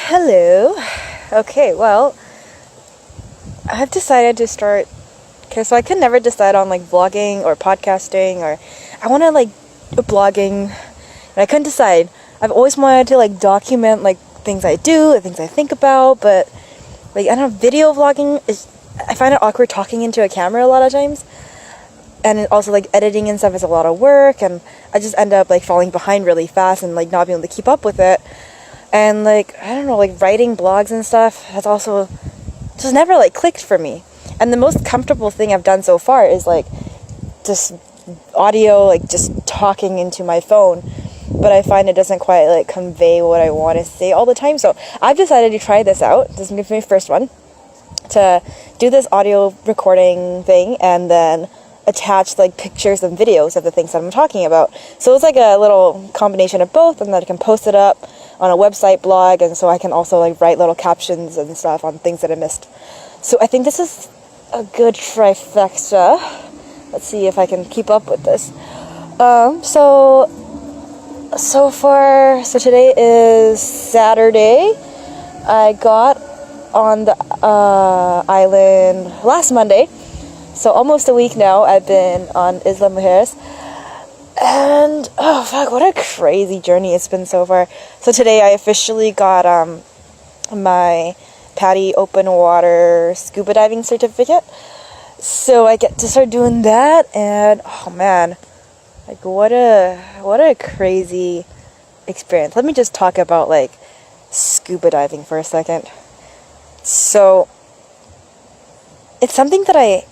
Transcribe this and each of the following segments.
Hello. Okay, well, I've decided to start. Okay, so I could never decide on like vlogging or podcasting, or I want to like blogging, and I couldn't decide. I've always wanted to like document like things I do and things I think about, but like I don't know, video vlogging is, I find it awkward talking into a camera a lot of times, and also like editing and stuff is a lot of work, and I just end up like falling behind really fast and like not being able to keep up with it. And like, I don't know, like writing blogs and stuff has also just never like clicked for me. And the most comfortable thing I've done so far is like just audio, like just talking into my phone. But I find it doesn't quite like convey what I want to say all the time. So I've decided to try this out. This is going to be my first one, to do this audio recording thing and then attach like pictures and videos of the things that I'm talking about. So it's like a little combination of both, and then I can post it up on a website blog, and so I can also like write little captions and stuff on things that I missed. So I think this is a good trifecta. Let's see if I can keep up with this. So today is Saturday. I got on the island last Monday, so almost a week now I've been on Isla Mujeres. And oh fuck, what a crazy journey it's been so far. So today I officially got my PADI open water scuba diving certificate. So I get to start doing that, and oh man, like what a crazy experience. Let me just talk about like scuba diving for a second. So it's something that I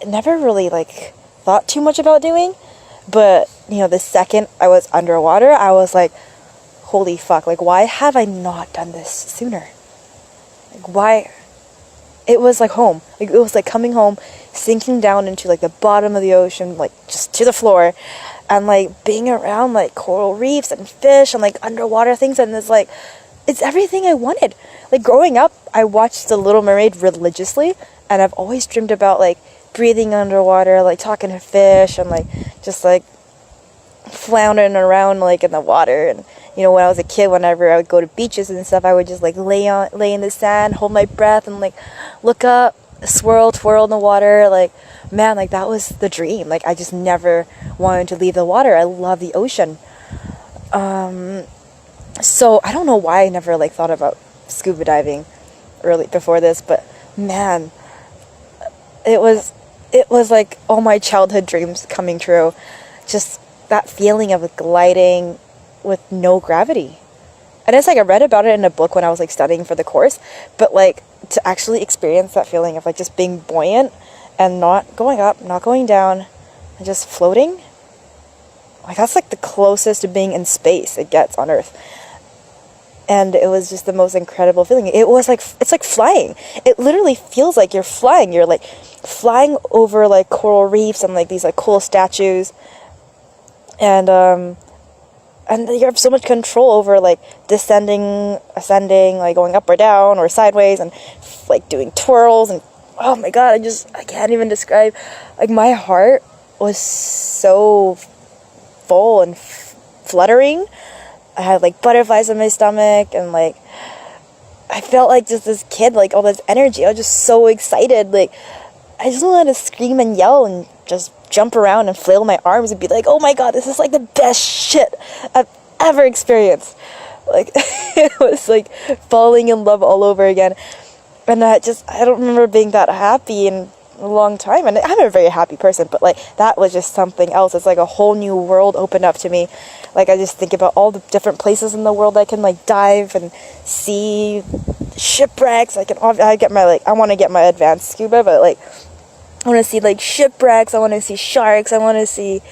never really like thought too much about doing. But, you know, the second I was underwater, I was like, holy fuck, like, why have I not done this sooner? Like, why? It was like home. Like, it was like coming home, sinking down into, like, the bottom of the ocean, like, just to the floor, and, like, being around, like, coral reefs and fish and, like, underwater things, and it's, like, it's everything I wanted. Like, growing up, I watched The Little Mermaid religiously, and I've always dreamed about, like, breathing underwater, like talking to fish, and like just like floundering around like in the water. And you know, when I was a kid, whenever I would go to beaches and stuff, I would just like lay in the sand, hold my breath, and like look up, twirl in the water. Like, man, like that was the dream. Like, I just never wanted to leave the water. I love the ocean. So I don't know why I never like thought about scuba diving early before this, but man, it was like all my childhood dreams coming true. Just that feeling of gliding with no gravity. And it's like I read about it in a book when I was like studying for the course, but like to actually experience that feeling of like just being buoyant and not going up, not going down, and just floating, like that's like the closest to being in space it gets on Earth. And it was just the most incredible feeling. It was like, it's like flying. It literally feels like you're flying. You're like flying over like coral reefs and like these like cool statues. And you have so much control over like descending, ascending, like going up or down or sideways, and like doing twirls. And oh my God, I can't even describe. Like my heart was so full and fluttering. I had like butterflies in my stomach, and like I felt like just this kid, like all this energy. I was just so excited. Like I just wanted to scream and yell and just jump around and flail my arms and be like, oh my God, this is like the best shit I've ever experienced. Like it was like falling in love all over again. And I don't remember being that happy in a long time. And I'm a very happy person, but like that was just something else. It's like a whole new world opened up to me. Like I just think about all the different places in the world I can like dive and see, shipwrecks. I want to get my advanced scuba, but like I want to see like shipwrecks. I want to see sharks. I want to see,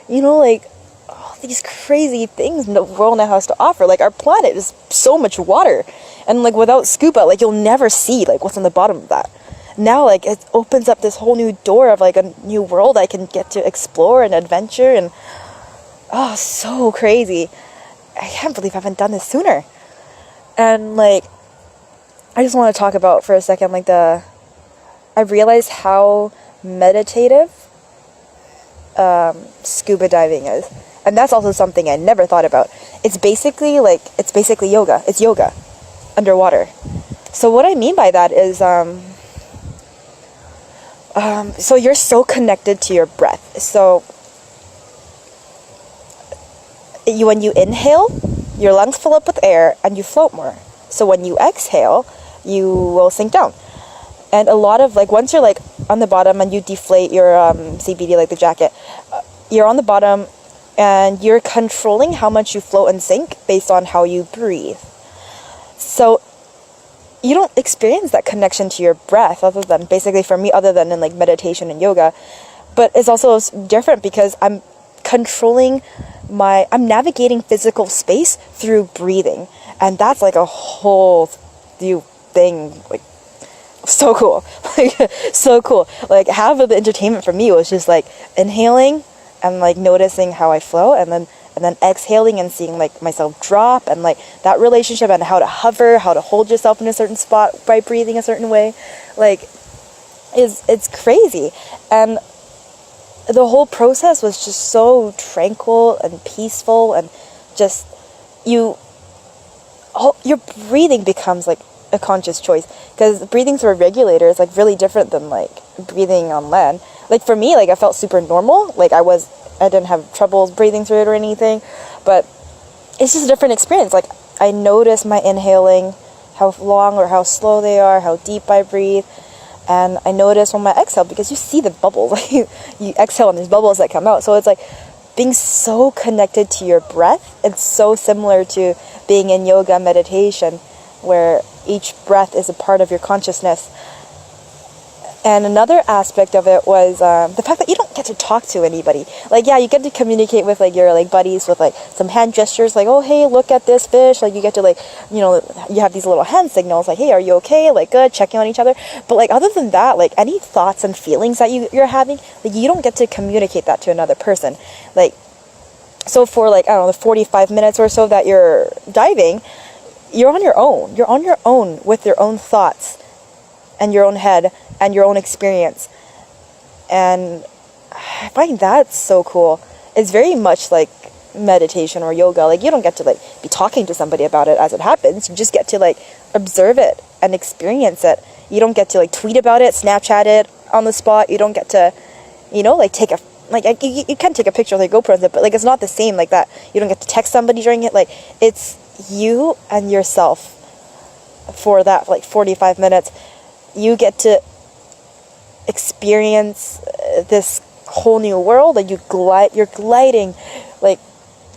you know, like all these crazy things the world now has to offer. Like our planet is so much water, and like without scuba, like you'll never see like what's on the bottom of that. Now like it opens up this whole new door of like a new world I can get to explore and adventure, and oh, so crazy. I can't believe I haven't done this sooner. And like I just want to talk about for a second like I realized how meditative scuba diving is. And that's also something I never thought about. It's basically yoga. It's yoga. underwater. So what I mean by that is, so you're so connected to your breath. So when you inhale, your lungs fill up with air and you float more. So when you exhale, you will sink down. And a lot of, like, once you're, like, on the bottom and you deflate your CBD, like the jacket, you're on the bottom and you're controlling how much you float and sink based on how you breathe. So you don't experience that connection to your breath other than, basically for me, other than in, like, meditation and yoga. But it's also different because I'm navigating physical space through breathing. And that's, like, a whole new thing, like, so cool. Like, so cool. Like, half of the entertainment for me was just, like, inhaling and, like, noticing how I flow, and then exhaling and seeing, like, myself drop, and, like, that relationship and how to hover, how to hold yourself in a certain spot by breathing a certain way. Like, it's crazy. And the whole process was just so tranquil and peaceful, and just your breathing becomes, like, a conscious choice, because breathing through a regulator is, like, really different than, like, breathing on land. Like, for me, like, I felt super normal. Like, I didn't have troubles breathing through it or anything, but it's just a different experience. Like, I notice my inhaling, how long or how slow they are, how deep I breathe, and I notice when my exhale, because you see the bubbles, like, you exhale and there's bubbles that come out. So it's like being so connected to your breath. It's so similar to being in yoga meditation, where each breath is a part of your consciousness. And another aspect of it was the fact that you don't get to talk to anybody. Like, yeah, you get to communicate with, like, your, like, buddies with, like, some hand gestures, like, oh, hey, look at this fish. Like, you get to, like, you know, you have these little hand signals, like, hey, are you okay? Like, good, checking on each other. But, like, other than that, like, any thoughts and feelings that you're having, like, you don't get to communicate that to another person. Like, so for, like, I don't know, the 45 minutes or so that you're diving, you're on your own. You're on your own with your own thoughts and your own head and your own experience. And I find that so cool. It's very much like meditation or yoga. Like, you don't get to, like, be talking to somebody about it as it happens. You just get to, like, observe it and experience it. You don't get to, like, tweet about it, Snapchat it on the spot. You don't get to, you know, like, take a, like, you can take a picture with your GoPro, but, like, it's not the same like that. You don't get to text somebody during it. Like, it's you and yourself for that, like, 45 minutes. You get to experience this whole new world. Like, you're gliding. Like,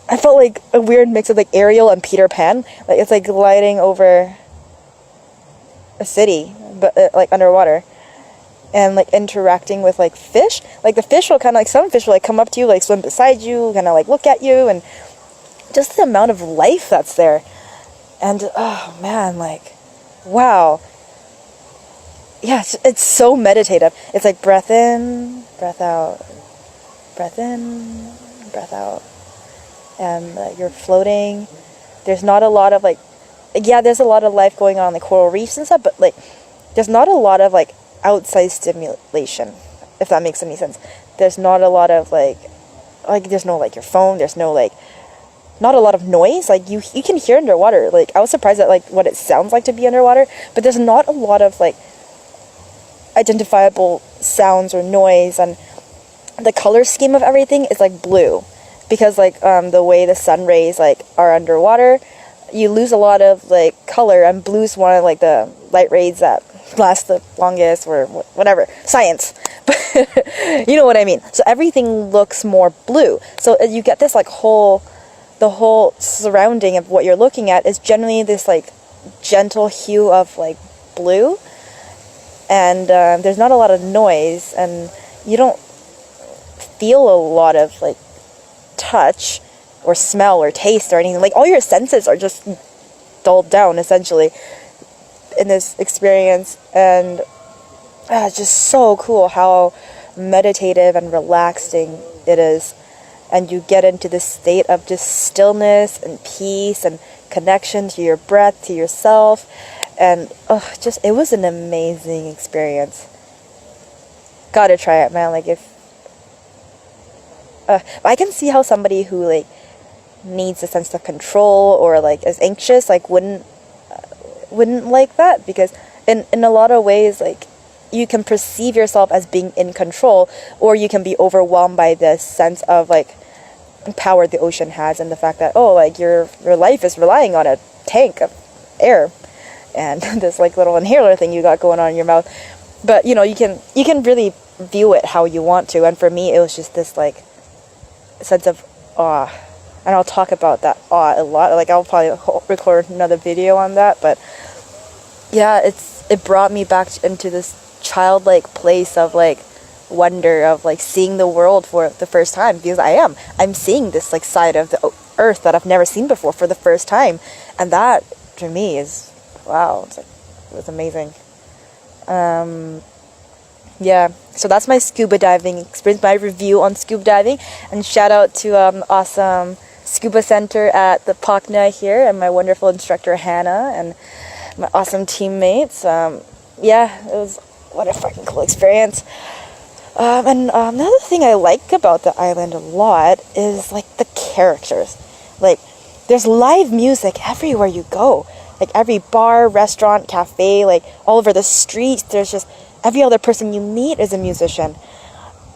I felt like a weird mix of, like, Ariel and Peter Pan. Like, it's like gliding over a city, but like underwater, and, like, interacting with, like, fish. Like, the fish will kind of, like, some fish will, like, come up to you, like, swim beside you, kind of, like, look at you, and just the amount of life that's there. And oh man, like, wow. Yeah, it's so meditative. It's like breath in, breath out, breath in, breath out. And you're floating. There's not a lot of, like, yeah, there's a lot of life going on in the coral reefs and stuff, but, like, there's not a lot of, like, outside stimulation, if that makes any sense. There's not a lot of, like, there's no, like, your phone, there's no, like, not a lot of noise. Like, you can hear underwater. Like, I was surprised at, like, what it sounds like to be underwater, but there's not a lot of, like, identifiable sounds or noise. And the color scheme of everything is, like, blue, because, like, the way the sun rays, like, are underwater, you lose a lot of, like, color, and blue's one of, like, the light rays that last the longest, or whatever, science. But you know what I mean. So everything looks more blue, so you get this, like, the whole surrounding of what you're looking at is generally this, like, gentle hue of, like, blue. And there's not a lot of noise, and you don't feel a lot of, like, touch or smell or taste or anything. Like, all your senses are just dulled down, essentially, in this experience. And it's just so cool how meditative and relaxing it is. And you get into this state of just stillness and peace and connection to your breath, to yourself. And it was an amazing experience. Gotta try it, man. Like, if I can see how somebody who, like, needs a sense of control or, like, is anxious, like, wouldn't wouldn't like that, because in a lot of ways, like, you can perceive yourself as being in control, or you can be overwhelmed by this sense of like power the ocean has, and the fact that, oh, like your life is relying on a tank of air and this like little inhaler thing you got going on in your mouth. But you know, you can really view it how you want to, and for me it was just this like sense of awe, and I'll talk about that awe a lot. Like, I'll probably record another video on that, but yeah, it brought me back into this childlike place of like wonder, of like seeing the world for the first time, because I'm seeing this like side of the earth that I've never seen before for the first time, and that to me is wow. It's like, it was amazing. Yeah, so that's my scuba diving experience, my review on scuba diving, and shout out to awesome scuba center at the Pakna here, and my wonderful instructor Hannah, and my awesome teammates. Yeah, it was, what a fucking cool experience. And another thing I like about the island a lot is like the characters. Like, there's live music everywhere you go. Like, every bar, restaurant, cafe, like all over the streets, there's just every other person you meet is a musician.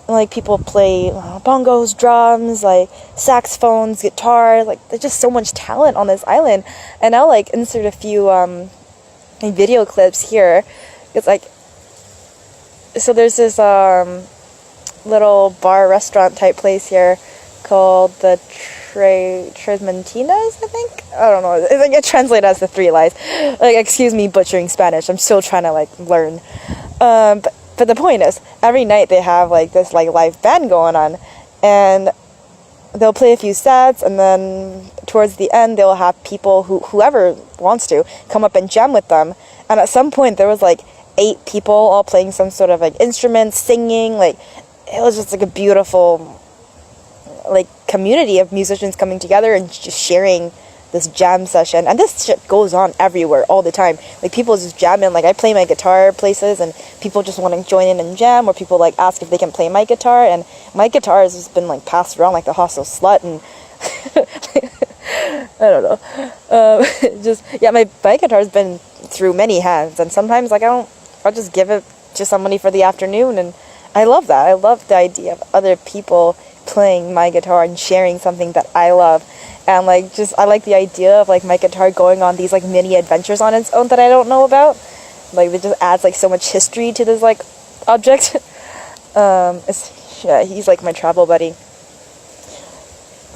Like, people play bongos, drums, like saxophones, guitar. Like, there's just so much talent on this island. And I'll like insert a few video clips here. It's like, so there's this little bar restaurant type place here called the Tresmentinas, I think. I don't know. It's like, it translates as the Three Lies. Like, excuse me butchering Spanish. I'm still trying to like learn. But the point is, every night they have like this like live band going on, and they'll play a few sets, and then towards the end they'll have people whoever wants to come up and jam with them. And at some point there was like 8 people all playing some sort of like instruments, singing. Like, it was just like a beautiful like community of musicians coming together and just sharing this jam session. And this shit goes on everywhere all the time. Like, people just jamming. Like, I play my guitar places and people just want to join in and jam, or people like ask if they can play my guitar, and my guitar has just been like passed around like the hostel slut, and I don't know. Just, yeah, my guitar's been through many hands, and sometimes like I'll just give it to somebody for the afternoon, and I love that. I love the idea of other people playing my guitar and sharing something that I love. And like, just, I like the idea of like my guitar going on these like mini adventures on its own that I don't know about. Like, it just adds like so much history to this like object. Yeah, he's like my travel buddy.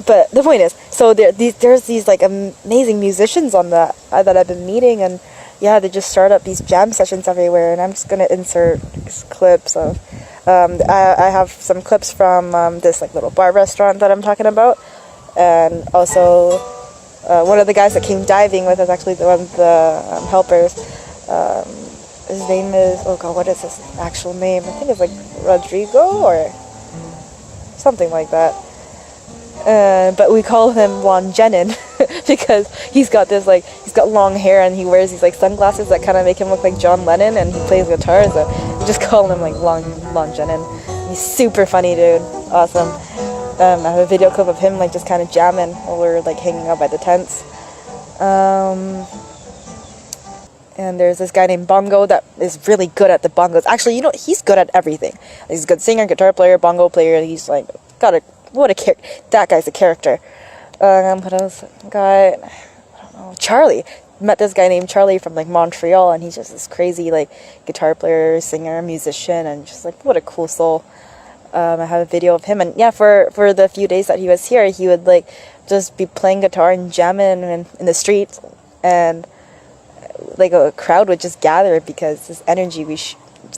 But the point is, so there's these like amazing musicians on the that I've been meeting, and yeah, they just start up these jam sessions everywhere. And I'm just gonna insert clips of I have some clips from this like little bar restaurant that I'm talking about, and also one of the guys that came diving with us, actually one of the helpers. His name is, oh god, what is his actual name? I think it's like Rodrigo or something like that. But we call him Lon Jenin because he's got long hair, and he wears these like sunglasses that kind of make him look like John Lennon, and he plays guitar, so we just call him like Lon Jenin. He's super funny, dude. Awesome. I have a video clip of him like just kind of jamming while we're like hanging out by the tents. And there's this guy named Bongo that is really good at the bongos. Actually, you know, he's good at everything. He's a good singer, guitar player, bongo player. He's like that guy's a character. What else? Guy, I don't know. Charlie. Met this guy named Charlie from like Montreal, and he's just this crazy like guitar player, singer, musician, and just like, what a cool soul. I have a video of him, and yeah, for the few days that he was here, he would like just be playing guitar and jamming in the streets, and like a crowd would just gather because this energy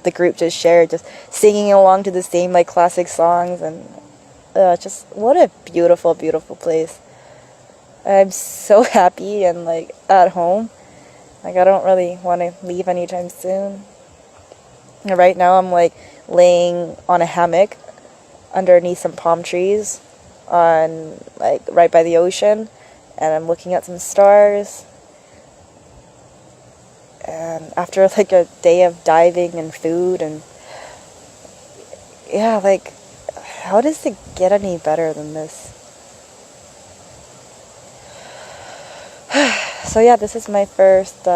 the group just shared, just singing along to the same like classic songs, and just what a beautiful, beautiful place. I'm so happy and like at home. Like, I don't really want to leave anytime soon. And right now I'm like laying on a hammock underneath some palm trees on like right by the ocean, and I'm looking at some stars. And after like a day of diving and food, and yeah, like, how does it get any better than this? So yeah, this is my first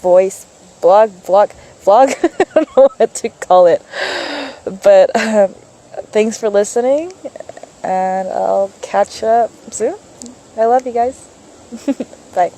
voice vlog. I don't know what to call it. But thanks for listening, and I'll catch up soon. I love you guys. Bye.